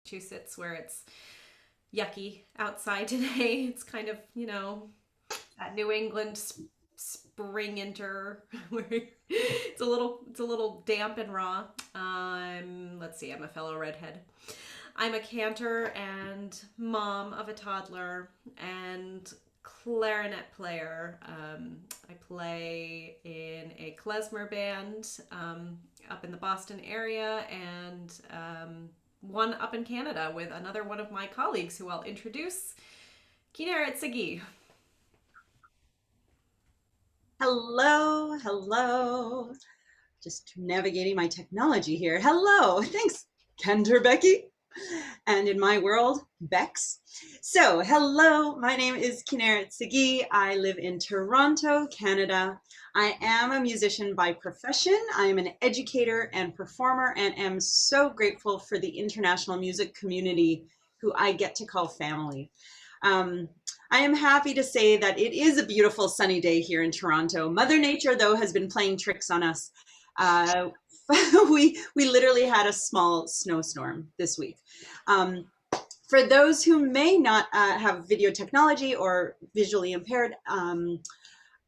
Massachusetts, where it's yucky outside today. It's kind of, that New England spring inter where it's a little damp and raw. Let's see, I'm a fellow redhead. I'm a cantor and mom of a toddler and clarinet player. I play in a klezmer band up in the Boston area, and one up in Canada with another one of my colleagues who I'll introduce, Kineratsugi. Hello, hello. Just navigating my technology here. Hello, thanks, Cantor, Becky. And in my world, Bex. So, hello, my name is Kineratsugi. I live in Toronto, Canada. I am a musician by profession. I am an educator and performer and am so grateful for the international music community who I get to call family. Um, I am happy to say that it is a beautiful sunny day here in Toronto. Mother Nature, though, has been playing tricks on us. Uh, we literally had a small snowstorm this week. Um, for those who may not have video technology or visually impaired,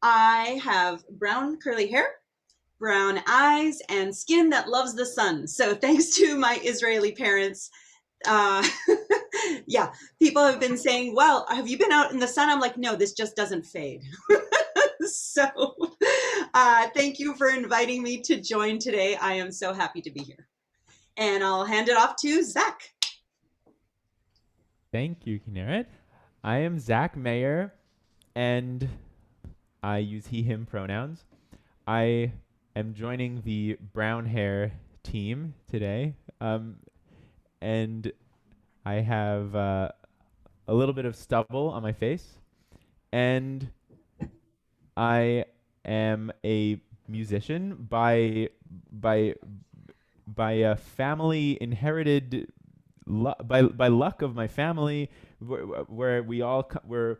I have brown curly hair, brown eyes, and skin that loves the sun. So thanks to my Israeli parents, uh, yeah, people have been saying, well, have you been out in the sun? I'm like, no, this just doesn't fade. So thank you for inviting me to join today. I am so happy to be here. And I'll hand it off to Zach. Thank you, Kinneret. I am Zach Mayer, and I use he, him pronouns. I am joining the brown hair team today, and I have a little bit of stubble on my face, and I am a musician by a family inherited by luck of my family, where we all were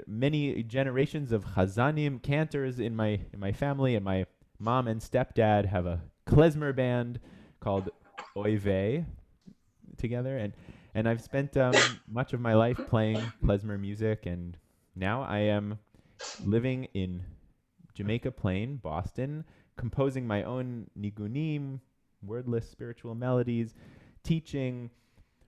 many generations of chazanim cantors in my family, and my mom and stepdad have a klezmer band called Oive together, and I've spent much of my life playing klezmer music, and now I am living in Jamaica Plain, Boston, composing my own nigunim, wordless spiritual melodies, teaching,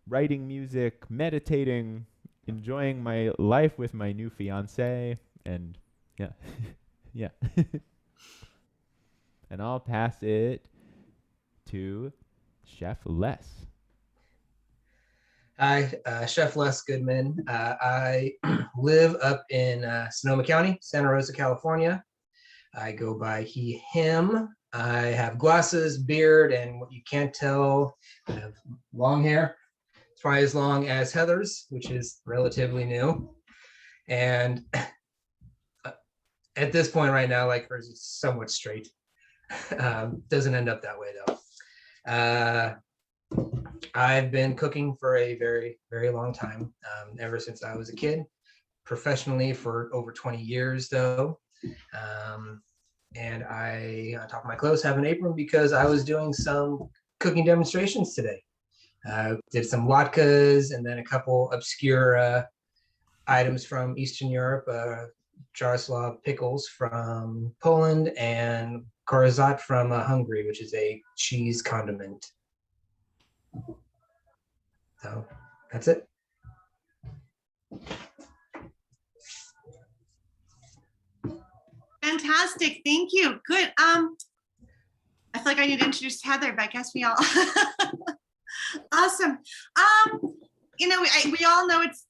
writing music, meditating, enjoying my life with my new fiance, and yeah, yeah. And I'll pass it to Chef Les. Hi, Chef Les Goodman. I live up in Sonoma County, Santa Rosa, California. I go by he, him. I have glasses, beard, and what you can't tell, I have long hair. It's probably as long as Heather's, which is relatively new. And at this point right now, like hers is somewhat straight. Doesn't end up that way though. I've been cooking for a very, very long time, ever since I was a kid. Professionally for over 20 years though. And I, on top of my clothes, have an apron because I was doing some cooking demonstrations today. Did some latkes and then a couple obscure items from Eastern Europe, Jaroslav pickles from Poland, and korzat from Hungary, which is a cheese condiment. So that's it. Fantastic, thank you. Good. I feel like I need to introduce Heather, but I guess we all awesome. We all know it's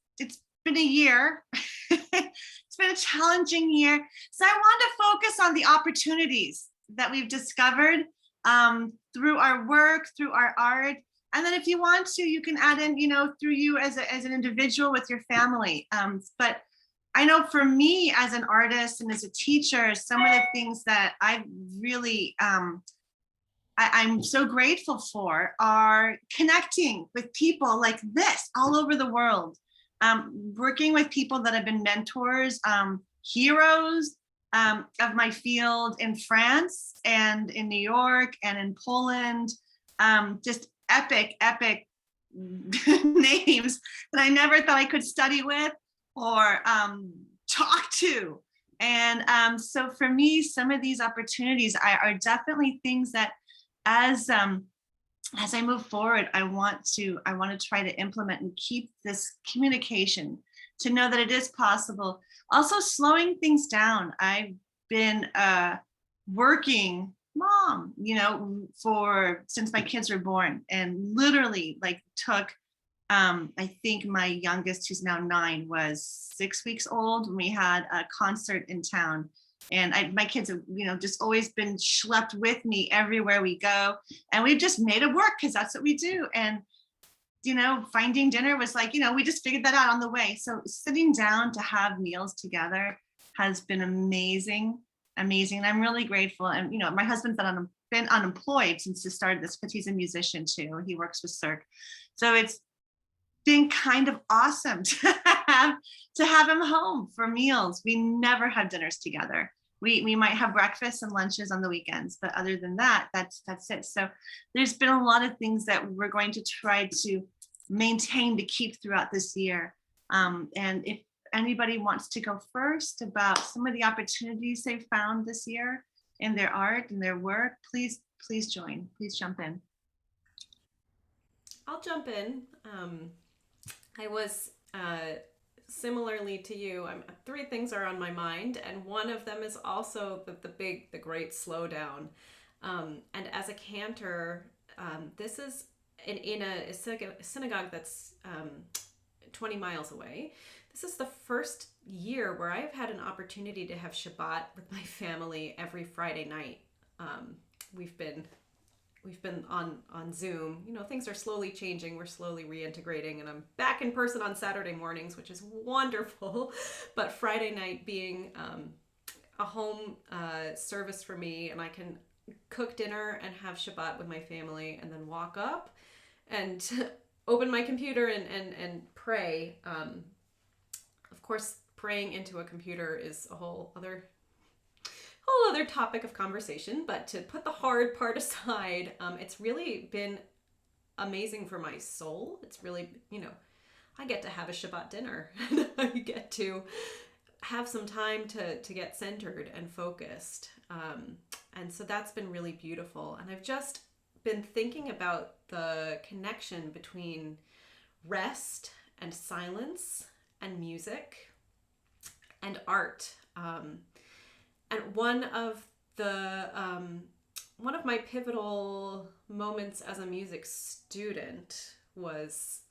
been a year. It's been a challenging year. So I want to focus on the opportunities that we've discovered through our work, through our art. And then if you want to, you can add in, through you as an individual with your family. But I know for me as an artist and as a teacher, some of the things that I really, I'm so grateful for are connecting with people like this all over the world, working with people that have been mentors, heroes of my field in France and in New York and in Poland, just epic names that I never thought I could study with or talk to. And so for me, some of these opportunities are definitely things that as I move forward, I want to try to implement and keep this communication, to know that it is possible. Also slowing things down. I've been working mom, since my kids were born, and literally like took I think my youngest, who's now 9, was 6 weeks old when we had a concert in town. And my kids have, just always been schlepped with me everywhere we go. And we've just made it work because that's what we do. And, finding dinner was like, we just figured that out on the way. So sitting down to have meals together has been amazing, amazing. And I'm really grateful. And, my husband's been unemployed since the start of this, because he's a musician too. He works with Cirque. So it's been kind of awesome to have him home for meals. We never have dinners together. We might have breakfasts and lunches on the weekends, but other than that, that's it. So there's been a lot of things that we're going to try to maintain to keep throughout this year. And if anybody wants to go first about some of the opportunities they've found this year in their art and their work, please join. Please jump in. I'll jump in. I was similarly to you. 3 things are on my mind, and one of them is also the great slowdown. And as a cantor, this is in a synagogue that's 20 miles away. This is the first year where I've had an opportunity to have Shabbat with my family every Friday night. We've been on Zoom. Things are slowly changing. We're slowly reintegrating, and I'm back in person on Saturday mornings, which is wonderful. But Friday night being a home service for me, and I can cook dinner and have Shabbat with my family, and then walk up and open my computer and pray. Of course, praying into a computer is a whole other topic of conversation, but to put the hard part aside, it's really been amazing for my soul. It's really, I get to have a Shabbat dinner. I get to have some time to get centered and focused. And so that's been really beautiful. And I've just been thinking about the connection between rest and silence and music and art. And one of my pivotal moments as a music student was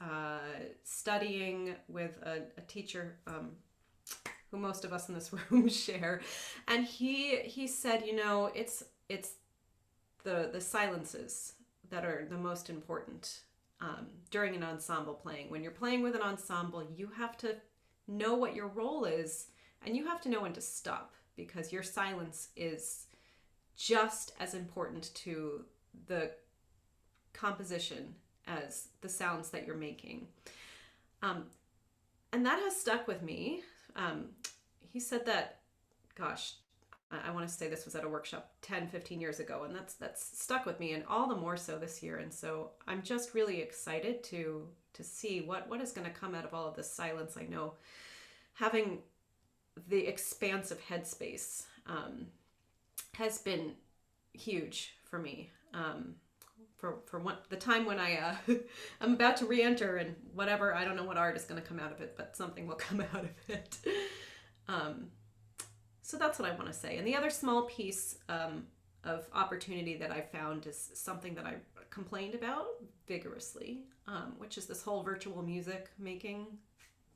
studying with a teacher who most of us in this room share, and he said, it's the silences that are the most important during an ensemble playing. When you're playing with an ensemble, you have to know what your role is, and you have to know when to stop, because your silence is just as important to the composition as the sounds that you're making. And that has stuck with me. He said that, gosh, I want to say this was at a workshop 10, 15 years ago, and that's stuck with me, and all the more so this year. And so I'm just really excited to see what is going to come out of all of this silence. I know having the expansive headspace has been huge for me. For the time when I I'm about to re-enter, and whatever, I don't know what art is going to come out of it, but something will come out of it. So that's what I want to say. And the other small piece of opportunity that I found is something that I complained about vigorously, which is this whole virtual music making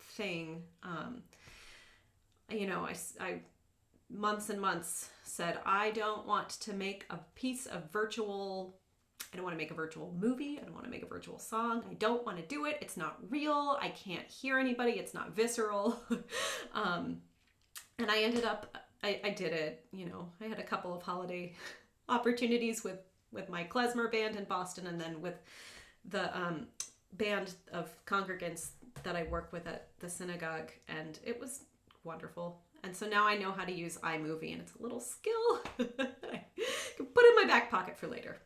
thing. I months and months said, I don't want to make a piece of virtual, I don't want to make a virtual movie. I don't want to make a virtual song. I don't want to do it. It's not real. I can't hear anybody. It's not visceral. And I ended up, I did it, I had a couple of holiday opportunities with my klezmer band in Boston, and then with the band of congregants that I work with at the synagogue, and it was wonderful. And so now I know how to use iMovie, and it's a little skill I can put in my back pocket for later.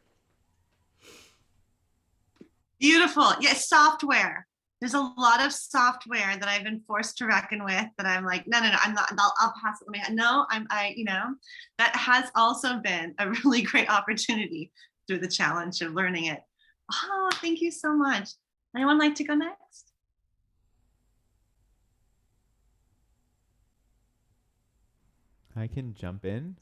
Beautiful. Yes, software. There's a lot of software that I've been forced to reckon with that I'm like, no, I'm not, I'll pass it. No, that has also been a really great opportunity through the challenge of learning it. Oh, thank you so much. Anyone like to go next? I can jump in.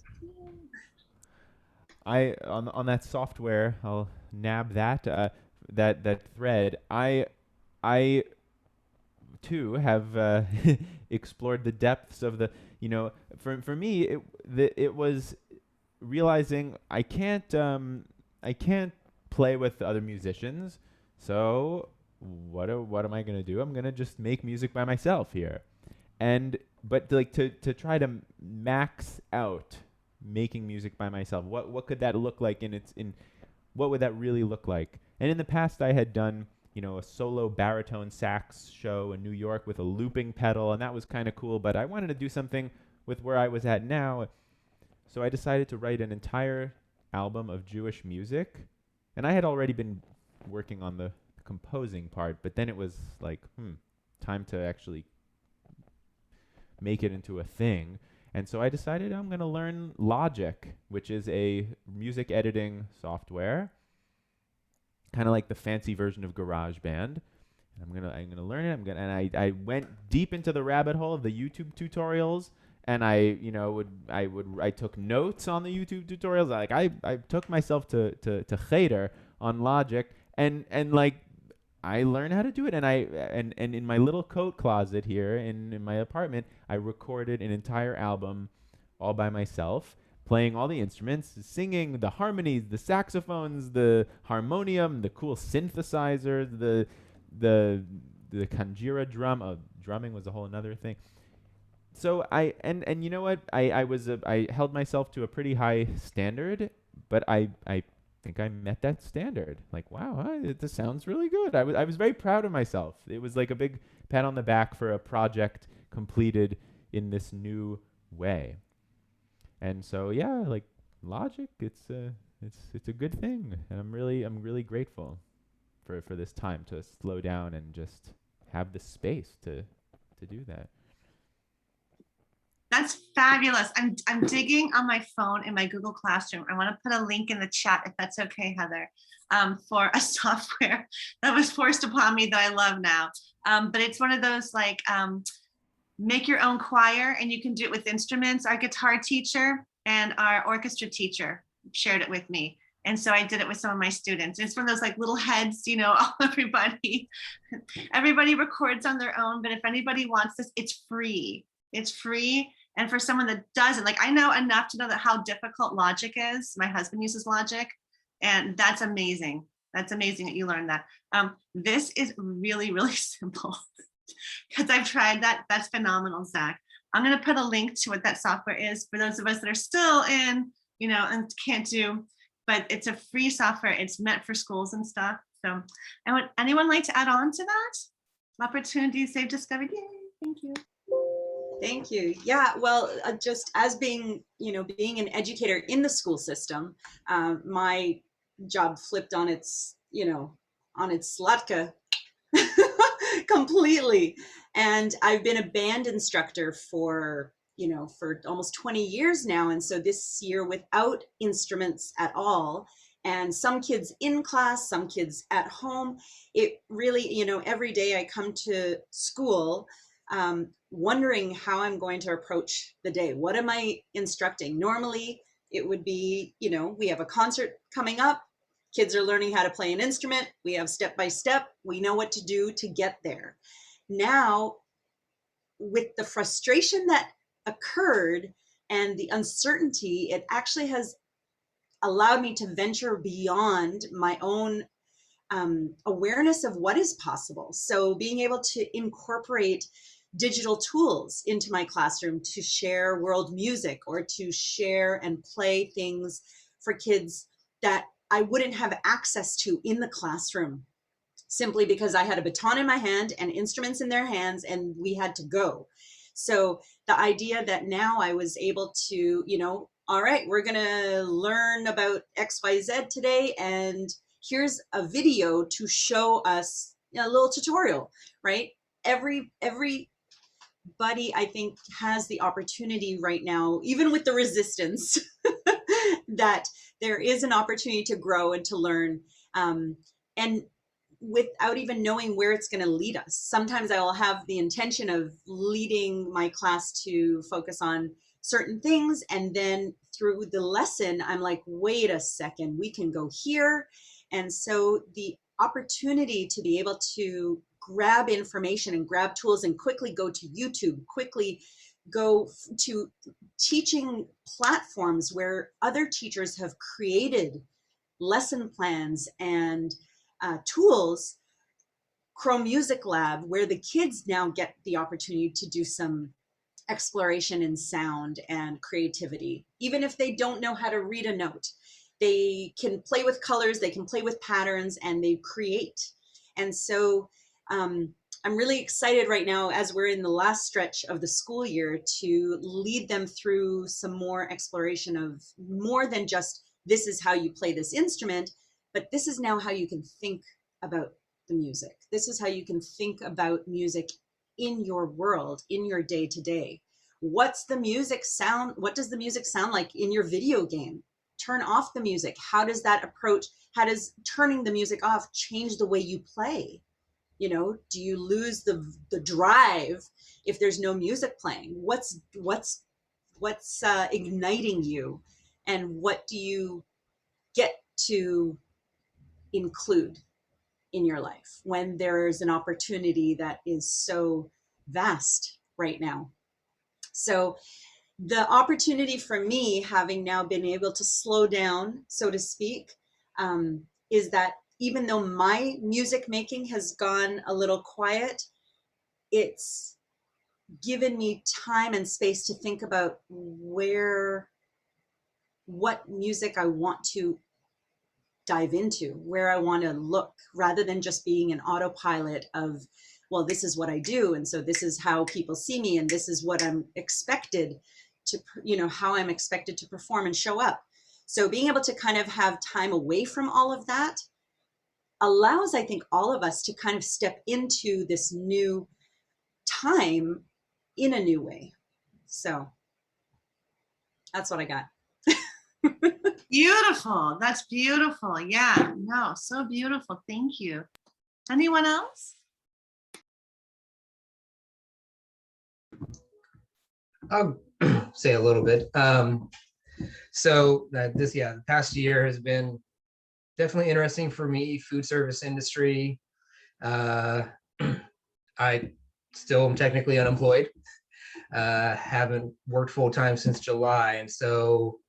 On that software, I'll nab that thread. I too have explored the depths of the, for me it was realizing I can't play with other musicians, so what am I gonna do? I'm gonna just make music by myself here, but like to try to max out making music by myself. What could that look like in what would that really look like? And in the past, I had done a solo baritone sax show in New York with a looping pedal, and that was kind of cool. But I wanted to do something with where I was at now, so I decided to write an entire album of Jewish music. And I had already been working on the composing part, but then it was like, time to actually make it into a thing. And so I decided I'm going to learn Logic, which is a music editing software, kind of like the fancy version of GarageBand. I'm gonna learn it. I went deep into the rabbit hole of the YouTube tutorials, and I took notes on the YouTube tutorials. I took myself to Cheder on Logic, and like I learned how to do it, and in my little coat closet here in my apartment, I recorded an entire album all by myself, playing all the instruments, singing the harmonies, the saxophones, the harmonium, the cool synthesizers, the kanjira drum. Drumming was a whole another thing. So and you know what? I held myself to a pretty high standard, but I think I met that standard. Like, wow, this sounds really good. I was very proud of myself. It was like a big pat on the back for a project completed in this new way. And so yeah, like Logic, it's a good thing, and I'm really grateful for this time to slow down and just have the space to do that. That's fabulous. I'm digging on my phone in my Google Classroom. I want to put a link in the chat if that's okay, Heather, for a software that was forced upon me that I love now. But it's one of those like make your own choir, and you can do it with instruments. Our guitar teacher and our orchestra teacher shared it with me. And so I did it with some of my students. It's one of those like little heads, everybody records on their own. But if anybody wants this, it's free. It's free. And for someone that doesn't, like, I know enough to know that how difficult Logic is. My husband uses Logic, and that's amazing. That's amazing that you learned that. This is really, really simple because I've tried that. That's phenomenal, Zach. I'm going to put a link to what that software is for those of us that are still in, and can't do, but it's a free software. It's meant for schools and stuff. So, and would anyone like to add on to that? Opportunities they've discovered. Yay, thank you. Thank you. Yeah, well, just as being an educator in the school system, my job flipped on its slatka completely. And I've been a band instructor for almost 20 years now. And so this year without instruments at all, and some kids in class, some kids at home, it really, every day I come to school wondering how I'm going to approach the day. What am I instructing? Normally it would be, we have a concert coming up, kids are learning how to play an instrument, we have step by step, we know what to do to get there. Now, with the frustration that occurred and the uncertainty, it actually has allowed me to venture beyond my own awareness of what is possible. So being able to incorporate digital tools into my classroom to share world music or to share and play things for kids that I wouldn't have access to in the classroom, simply because I had a baton in my hand and instruments in their hands and we had to go. So the idea that now I was able to, all right, we're going to learn about XYZ today, and here's a video to show us a little tutorial, right? Everybody, I think, has the opportunity right now, even with the resistance, that there is an opportunity to grow and to learn, and without even knowing where it's going to lead us. Sometimes I will have the intention of leading my class to focus on certain things, and then through the lesson, I'm like, wait a second, we can go here. And so the opportunity to be able to grab information and grab tools and quickly go to YouTube, quickly go to teaching platforms where other teachers have created lesson plans and tools. Chrome Music Lab, where the kids now get the opportunity to do some exploration in sound and creativity. Even if they don't know how to read a note, they can play with colors, they can play with patterns, and they create. And so I'm really excited right now, as we're in the last stretch of the school year, to lead them through some more exploration of more than just, this is how you play this instrument, but this is now how you can think about the music. This is how you can think about music in your world, in your day to day. What's the music sound? What does the music sound like in your video game? Turn off the music. How does that approach? How does turning the music off change the way you play? You know, do you lose the drive if there's no music playing? What's igniting you, and what do you get to include in your life when there's an opportunity that is so vast right now? So the opportunity for me, having now been able to slow down, so to speak, is that even though my music making has gone a little quiet, it's given me time and space to think about what music I want to dive into, where I want to look, rather than just being an autopilot of, well, this is what I do, and so this is how people see me, and this is what I'm expected to, how I'm expected to perform and show up. So being able to kind of have time away from all of that allows, I think, all of us to kind of step into this new time in a new way. So that's what I got. Beautiful. That's beautiful. Yeah, no, so beautiful. Thank you. Anyone else? I'll say a little bit. So the past year has been definitely interesting for me. Food service industry. I still am technically unemployed. Haven't worked full time since July, and so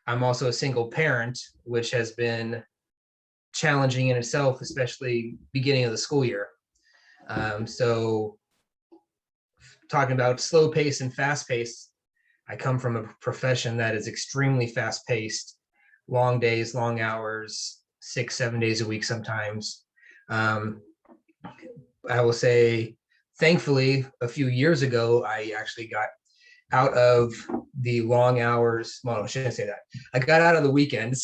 I'm also a single parent, which has been challenging in itself, especially beginning of the school year. So talking about slow pace and fast pace, I come from a profession that is extremely fast paced, long days, long hours, 6-7 days a week sometimes. I will say, thankfully, a few years ago, I actually got out of the long hours. Well, I shouldn't say that. I got out of the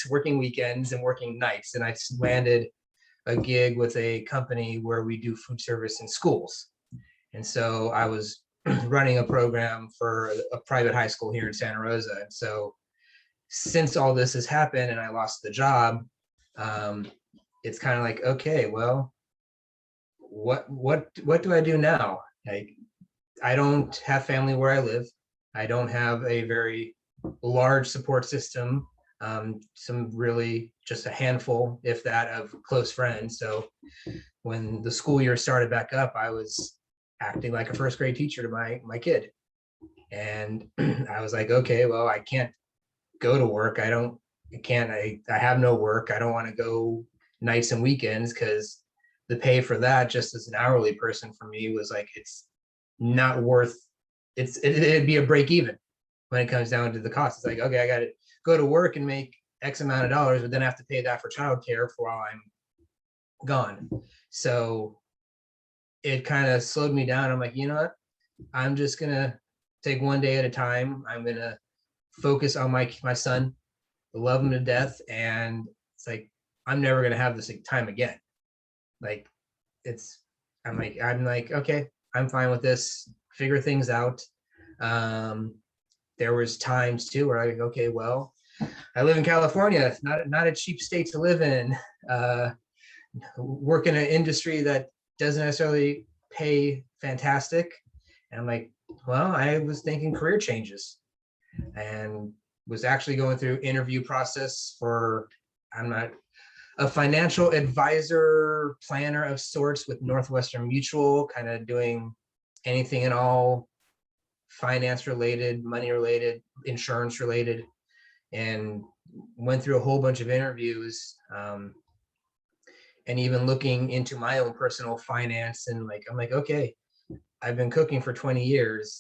working weekends and working nights, and I landed a gig with a company where we do food service in schools. And so I was running a program for a private high school here in Santa Rosa. And so since all this has happened and I lost the job, it's kind of like, okay, well, what do I do now? Like, I don't have family where I live. I don't have a very large support system. Some really just a handful, if that, of close friends. So when the school year started back up, I was acting like a first grade teacher to my kid. And I was like, okay, well, I can't go to work. I have no work. I don't want to go nights and weekends, because the pay for that, just as an hourly person, for me was like, it's not worth, it'd be a break even when it comes down to the cost. It's like, okay, I got to go to work and make X amount of dollars, but then I have to pay that for childcare for while I'm gone. So it kind of slowed me down. I'm like, you know what? I'm just gonna take one day at a time. I'm gonna focus on my son, love him to death. And it's like, I'm never going to have this time again. Like I'm like, okay, I'm fine with this, figure things out. There was times too where I go, okay, well, I live in California. It's not a cheap state to live in. Work in an industry that doesn't necessarily pay fantastic. And I'm like, well, I was thinking career changes, and was actually going through interview process for, I'm not a financial advisor, planner of sorts with Northwestern Mutual, kind of doing anything and all finance related, money related, insurance related, and went through a whole bunch of interviews, and even looking into my own personal finance. And like, I'm like, okay, I've been cooking for 20 years.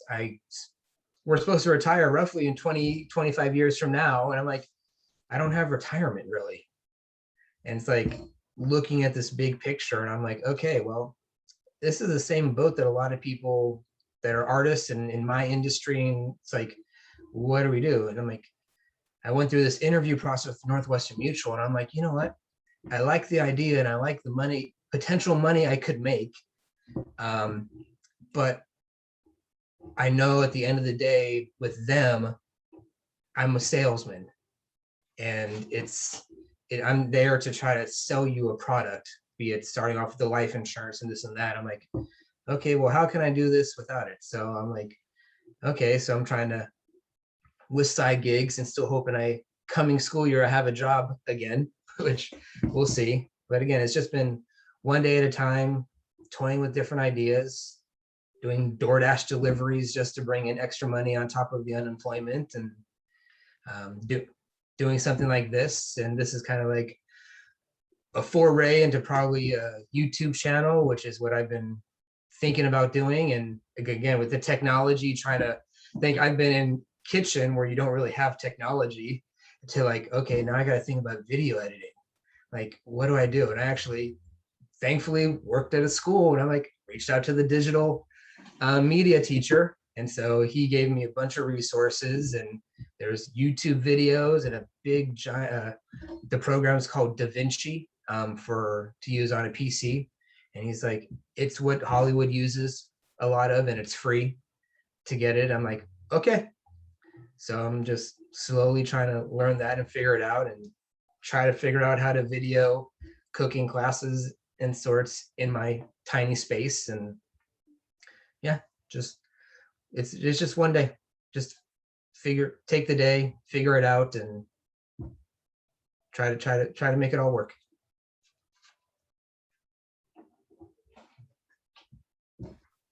We're supposed to retire roughly in 25 years from now. And I'm like, I don't have retirement really. And it's like looking at this big picture, and I'm like, okay, well, this is the same boat that a lot of people that are artists and in my industry. And it's like, what do we do? And I'm like, I went through this interview process with Northwestern Mutual, and I'm like, you know what? I like the idea and I like the potential money I could make. But I know at the end of the day with them, I'm a salesman, and I'm there to try to sell you a product, be it starting off with the life insurance and this and that. I'm like, okay, well, how can I do this without it? So I'm like, okay, so I'm trying to, with side gigs, and still hoping coming school year I have a job again, which we'll see. But again, it's just been one day at a time, toying with different ideas, doing DoorDash deliveries just to bring in extra money on top of the unemployment, and doing something like this. And this is kind of like a foray into probably a YouTube channel, which is what I've been thinking about doing. And again, with the technology, trying to think, I've been in kitchen where you don't really have technology, to like, okay, now I got to think about video editing. Like, what do I do? And I actually thankfully worked at a school, and I like reached out to the digital media teacher. And so he gave me a bunch of resources, and there's YouTube videos and a big giant, the program's called DaVinci to use on a PC. And he's like, it's what Hollywood uses a lot of, and it's free to get it. I'm like, okay. So I'm just slowly trying to learn that and figure it out, and try to figure out how to video cooking classes and sorts in my tiny space. And yeah, just it's just one day, just take the day, figure it out, and try to make it all work.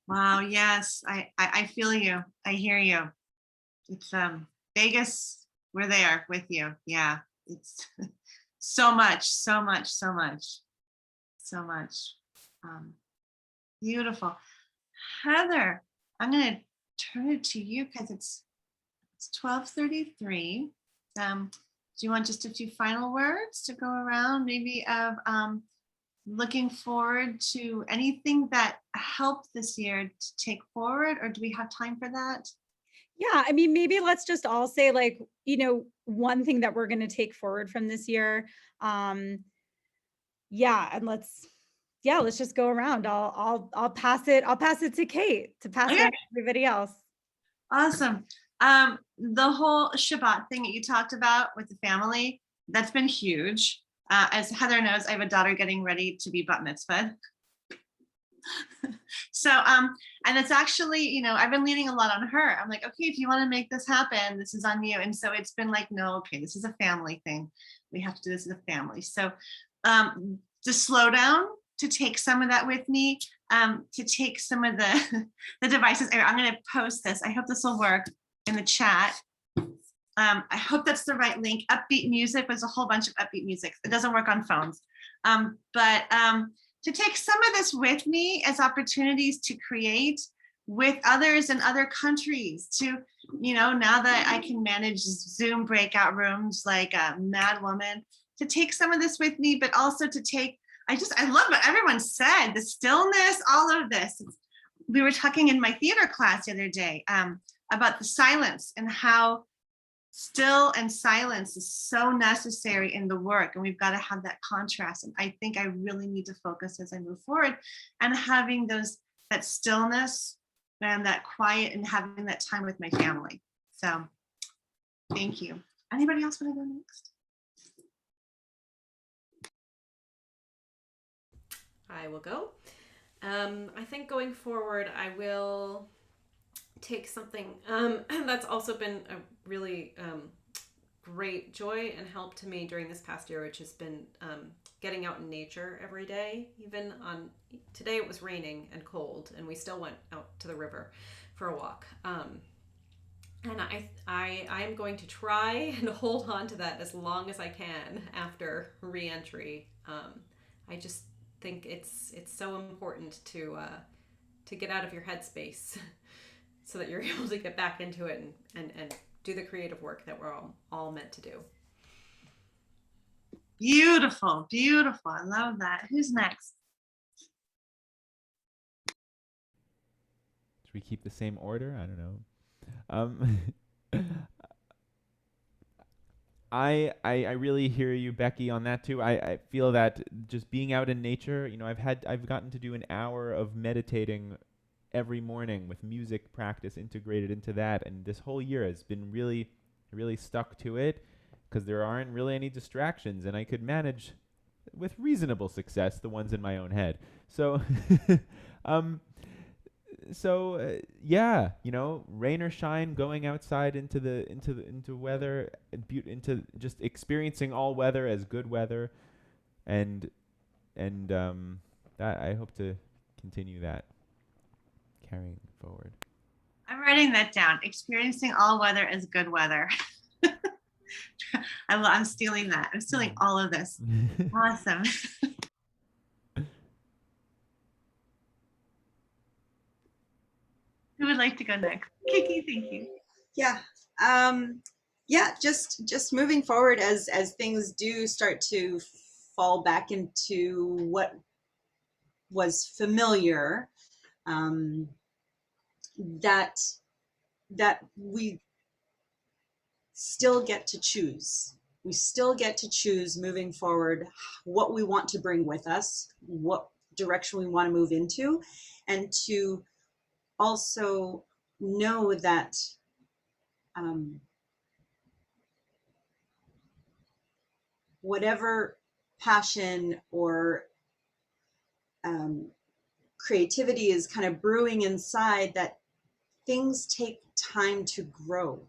Wow, yes, I feel you. I hear you. It's Vegas, we're there with you. Yeah, it's so much. Beautiful. Heather, I'm gonna turn it to you because it's 12:33. Do you want just a few final words to go around, maybe of looking forward to anything that helped this year to take forward, or do we have time for that? Yeah, I mean, maybe let's just all say, like, one thing that we're going to take forward from this year. Yeah, and let's just go around. I'll pass it to Kate to pass it on to everybody else. Awesome. The whole Shabbat thing that you talked about with the family, that's been huge. As Heather knows, I have a daughter getting ready to be bat mitzvahed. So, and it's actually, I've been leaning a lot on her. I'm like, okay, if you want to make this happen, this is on you. And so it's been like, no, okay, this is a family thing. We have to do this as a family. So, to slow down, to take some of that with me, to take some of the devices. I'm going to post this. I hope this will work in the chat. I hope that's the right link. Upbeat music. There's a whole bunch of upbeat music. It doesn't work on phones. But to take some of this with me as opportunities to create with others in other countries, to, now that I can manage Zoom breakout rooms like a mad woman, to take some of this with me, but also to take, I love what everyone said, the stillness, all of this. We were talking in my theater class the other day about the silence and how still and silence is so necessary in the work, and we've got to have that contrast. And I think I really need to focus as I move forward, and having that stillness and that quiet, and having that time with my family. So thank you. Anybody else want to go next? I will go. I think going forward, I will take something that's also been a really great joy and help to me during this past year, which has been getting out in nature every day. Even on today, it was raining and cold, and we still went out to the river for a walk. And I am going to try and hold on to that as long as I can after re-entry. I just think it's so important to get out of your headspace so that you're able to get back into it and do the creative work that we're all meant to do. Beautiful, beautiful. I love that. Who's next? Should we keep the same order? I don't know. I really hear you, Becky, on that too. I feel that just being out in nature, I've gotten to do an hour of meditating every morning with music practice integrated into that, and this whole year has been really stuck to it because there aren't really any distractions, and I could manage with reasonable success the ones in my own head. So yeah, rain or shine, going outside into weather, into just experiencing all weather as good weather, and that I hope to continue that, carrying forward. I'm writing that down. Experiencing all weather as good weather. I'm stealing that. I'm stealing all of this. Awesome. Who would like to go next? Kiki, thank you. Yeah. Just moving forward as things do start to fall back into what was familiar, that we still get to choose. We still get to choose moving forward what we want to bring with us, what direction we want to move into, and to also know that whatever passion or creativity is kind of brewing inside, that things take time to grow.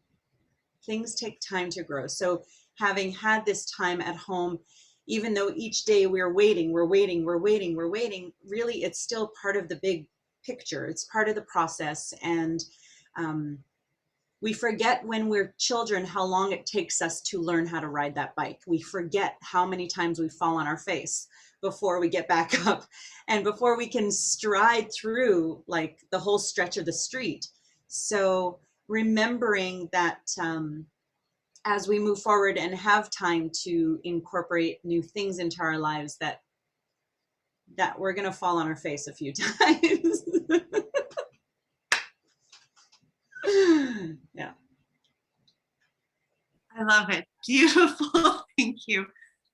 Things take time to grow. So having had this time at home, even though each day we're waiting, really it's still part of the big picture. It's part of the process. And we forget when we're children how long it takes us to learn how to ride that bike. We forget how many times we fall on our face before we get back up and before we can stride through like the whole stretch of the street. So remembering that as we move forward and have time to incorporate new things into our lives, that we're going to fall on our face a few times. Yeah. I love it. Beautiful. Thank you.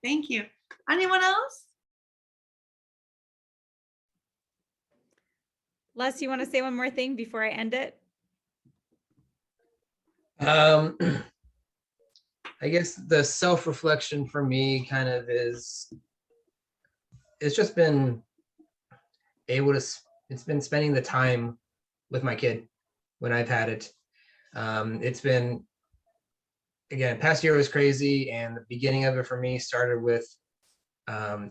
Thank you. Anyone else? Les, you want to say one more thing before I end it? I guess the self-reflection for me kind of it's just been it's been spending the time with my kid when I've had it. It's been, again, past year was crazy, and the beginning of it for me started with my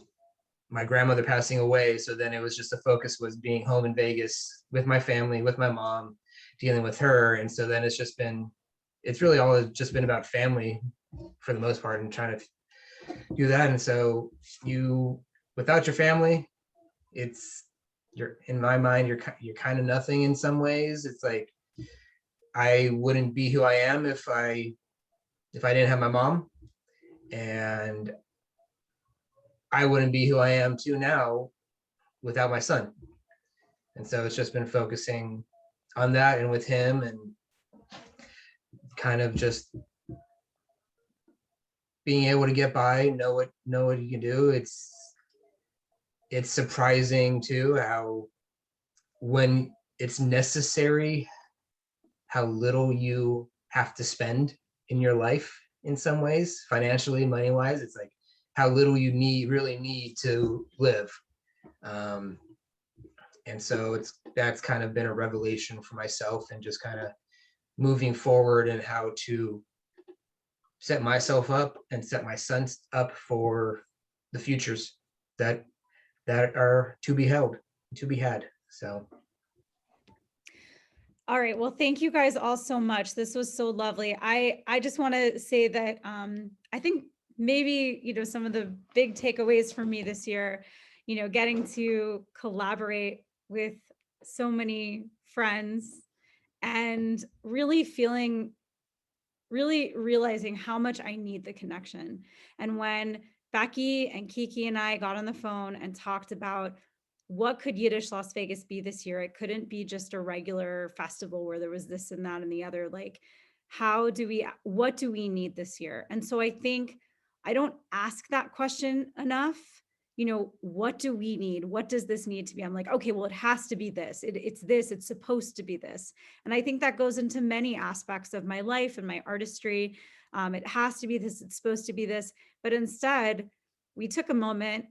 grandmother passing away. So then it was just the focus was being home in Vegas with my family, with my mom, dealing with her. And so then it's really all just been about family for the most part and trying to do that. And so without your family, in my mind, you're kind of nothing in some ways. It's like, I wouldn't be who I am if I didn't have my mom, and I wouldn't be who I am too now without my son. And so it's just been focusing on that and with him, and kind of just being able to get by, know what you can do. It's surprising too how when it's necessary, how little you have to spend in your life in some ways, financially, money wise. It's like how little you really need to live. And so that's kind of been a revelation for myself, and just kind of moving forward and how to set myself up and set my sons up for the futures that are to be had. So All right. Well, thank you guys all so much. This was so lovely. I just want to say that I think maybe, some of the big takeaways for me this year, getting to collaborate with so many friends and really realizing how much I need the connection. And when Becky and Kiki and I got on the phone and talked about what could Yiddish Las Vegas be this year, it couldn't be just a regular festival where there was this and that and the other. Like, what do we need this year? And so I think I don't ask that question enough. What do we need? What does this need to be? I'm like, okay, well, it has to be this. It's this, it's supposed to be this. And I think that goes into many aspects of my life and my artistry. It has to be this, it's supposed to be this. But instead, we took a moment,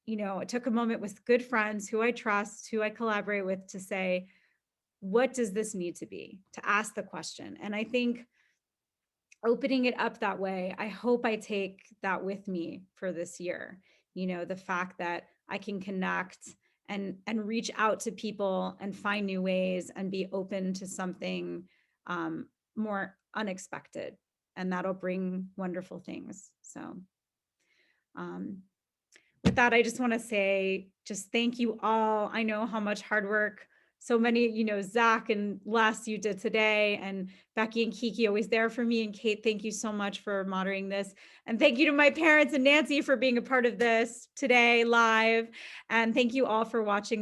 it took a moment with good friends who I trust, who I collaborate with, to say, what does this need to be? To ask the question. And I think opening it up that way, I hope I take that with me for this year. The fact that I can connect and reach out to people and find new ways and be open to something more unexpected, and that'll bring wonderful things. So with that, I just want to say just thank you all. I know how much hard work so many, Zach and Les, you did today, and Becky and Kiki always there for me. And Kate, thank you so much for moderating this. And thank you to my parents and Nancy for being a part of this today live. And thank you all for watching.